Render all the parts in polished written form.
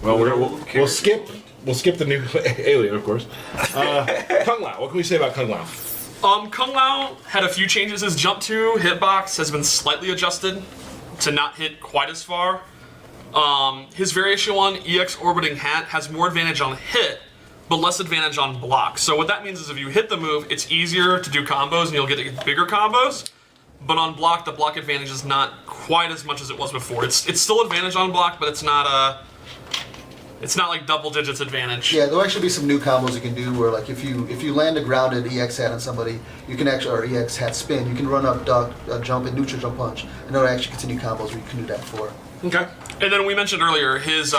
Well, we'll skip the new alien, of course. Kung Lao. What can we say about Kung Lao? Kung Lao had a few changes. His jump 2 hitbox has been slightly adjusted to not hit quite as far. His variation 1 EX orbiting hat has more advantage on hit, but less advantage on block. So what that means is if you hit the move, it's easier to do combos and you'll get bigger combos. But on block, the block advantage is not quite as much as it was before. It's still advantage on block, but it's not like double digits advantage. Yeah, there'll actually be some new combos you can do where, like, if you land a grounded EX hat on somebody, you can actually, or EX hat spin, you can run up, duck, jump, and neutral jump punch, and it'll actually continue combos where you can do that for. Okay. And then we mentioned earlier his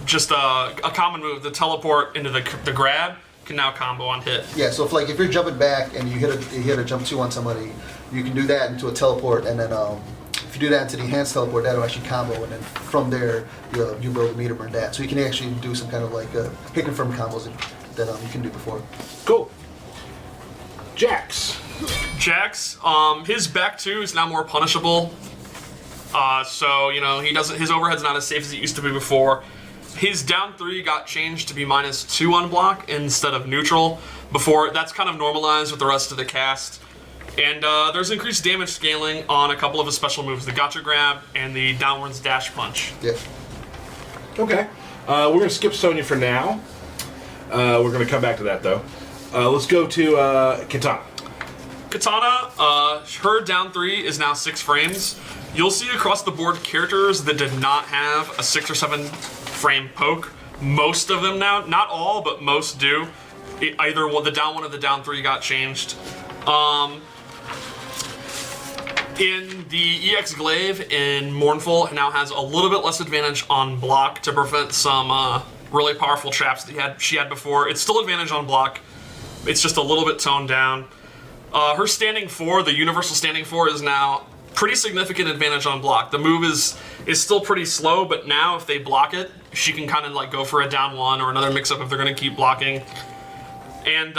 just a common move, the teleport into the grab, can now combo on hit. Yeah, so if you're jumping back and you hit a jump 2 on somebody, you can do that into a teleport, and then if you do that into the enhanced teleport, that'll actually combo, and then from there you build a meter burn that. So you can actually do some kind of like hit confirm combos that you can do before. Cool. Jax. His back 2 is now more punishable. So his overhead's not as safe as it used to be before. His down 3 got changed to be -2 on block instead of neutral. Before, that's kind of normalized with the rest of the cast. And there's increased damage scaling on a couple of his special moves, the gotcha grab and the downwards dash punch. Yeah. Okay. We're going to skip Sonya for now. We're going to come back to that, though. Let's go to Katana. Katana, her down 3 is now 6 frames. You'll see across the board characters that did not have a 6 or 7 frame poke. Most of them now, not all, but most do. Either the down 1 or the down 3 got changed. In the EX Glaive in Mournful, it now has a little bit less advantage on block to prevent some really powerful traps that she had before. It's still advantage on block. It's just a little bit toned down. Her standing 4, the universal standing 4, is now pretty significant advantage on block. The move is still pretty slow, but now if they block it, she can kind of like go for a down 1 or another mix-up if they're going to keep blocking. And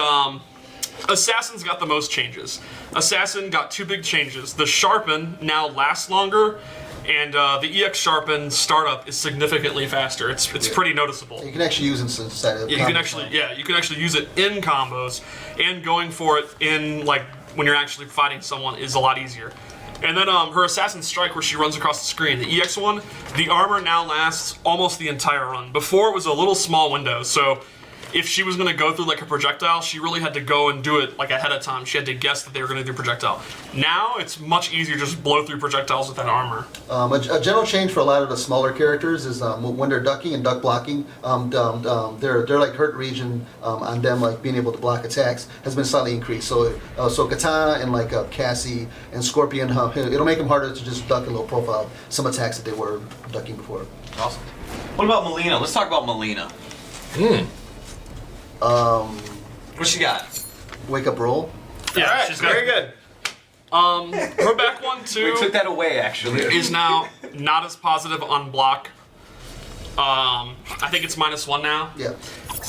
Assassin's got the most changes. Assassin got 2 big changes. The Sharpen now lasts longer, and the EX Sharpen startup is significantly faster. It's pretty noticeable. You can actually use it inside of you can actually use it in combos, and going for it in like when you're actually fighting someone is a lot easier. And then her Assassin Strike, where she runs across the screen, the EX one, the armor now lasts almost the entire run. Before it was a little small window, so if she was going to go through like a projectile, she really had to go and do it like ahead of time. She had to guess that they were going to do projectile. Now it's much easier to just blow through projectiles with that armor. A general change for a lot of the smaller characters is when they're ducking and duck blocking, their like hurt region on them, like being able to block attacks, has been slightly increased. So Katana and like Cassie and Scorpion, it'll make them harder to just duck and low profile some attacks that they were ducking before. Awesome. What about Melina? Let's talk about Melina. What she got? Wake up roll. Yeah, right, she's got very good. her back one too. We took that away actually. Is now not as positive on block. I think it's -1 now. Yeah.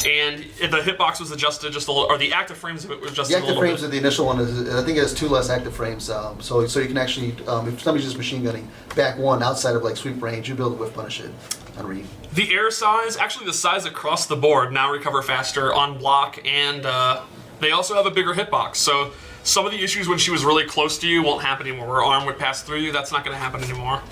And the hitbox was adjusted just a little, or the active frames of it were adjusted The a active little frames bit. of the initial one is, I think it has 2 less active frames, so you can actually, if somebody's just machine gunning back 1 outside of like sweep range, you'll be able to whiff punish it on read. The air size, actually the size across the board now recover faster on block, and they also have a bigger hitbox. So some of the issues when she was really close to you won't happen anymore. Where her arm would pass through you, that's not going to happen anymore.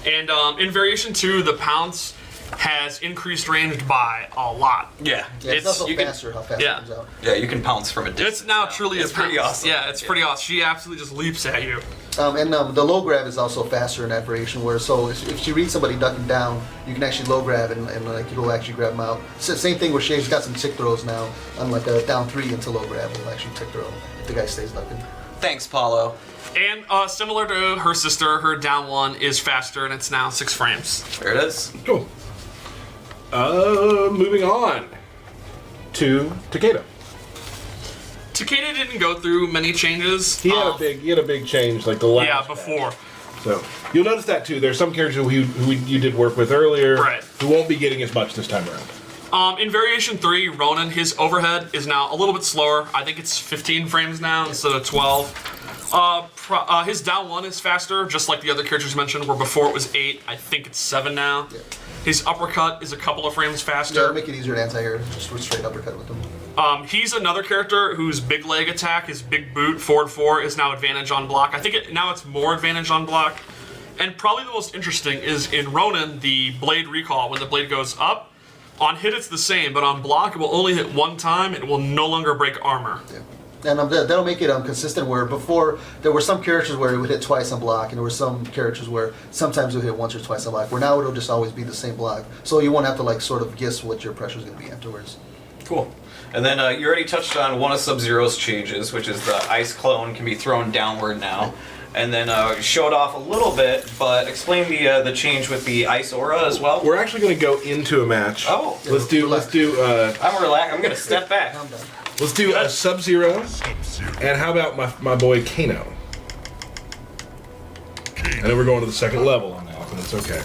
And in variation 2, the pounce has increased range by a lot. Yeah. Yeah, it's also faster how fast it comes out. Yeah, you can pounce from a distance. It's now truly it's a pretty pounce. awesome. Yeah, it's pretty awesome. She absolutely just leaps at you. The low grab is also faster in that variation, where so if she reads somebody ducking down, you can actually low grab and like you'll actually grab them out. Same thing where she's got some tick throws now, unlike a down 3 into low grab will actually tick throw if the guy stays ducking. Thanks, Paulo. And similar to her sister, her down 1 is faster, and it's now 6 frames. There it is. Cool. Moving on to Takeda. Takeda didn't go through many changes. He had a big change like the last. Yeah, before. So you'll notice that too. There's some characters who you did work with earlier, right, who won't be getting as much this time around. In variation 3, Ronan, his overhead is now a little bit slower. I think it's 15 frames now instead of 12. His down 1 is faster, just like the other characters mentioned, where before it was 8, I think it's 7 now. Yeah. His uppercut is a couple of frames Yeah, faster. make it easier to anti-air. Just straight uppercut with them. He's another character whose big leg attack, his big boot, forward 4, is now advantage on block. I think now it's more advantage on block. And probably the most interesting is in Ronin, the blade recall. When the blade goes up, on hit it's the same, but on block it will only hit 1 time. It will no longer break armor. Yeah. And that'll make it consistent. Where before there were some characters where it would hit twice on block, and there were some characters where sometimes it would hit once or twice on block. Where now it'll just always be the same block, so you won't have to like sort of guess what your pressure is going to be afterwards. Cool. And then you already touched on one of Sub-Zero's changes, which is the ice clone can be thrown downward now. And then showed off a little bit, but explain the change with the ice aura as well. We're actually going to go into a match. Oh. Let's do. I'm relaxed. I'm gonna step back. I'm done. Let's do a Sub-Zero. And how about my boy Kano? I know we're going to the second level on that, but it's okay.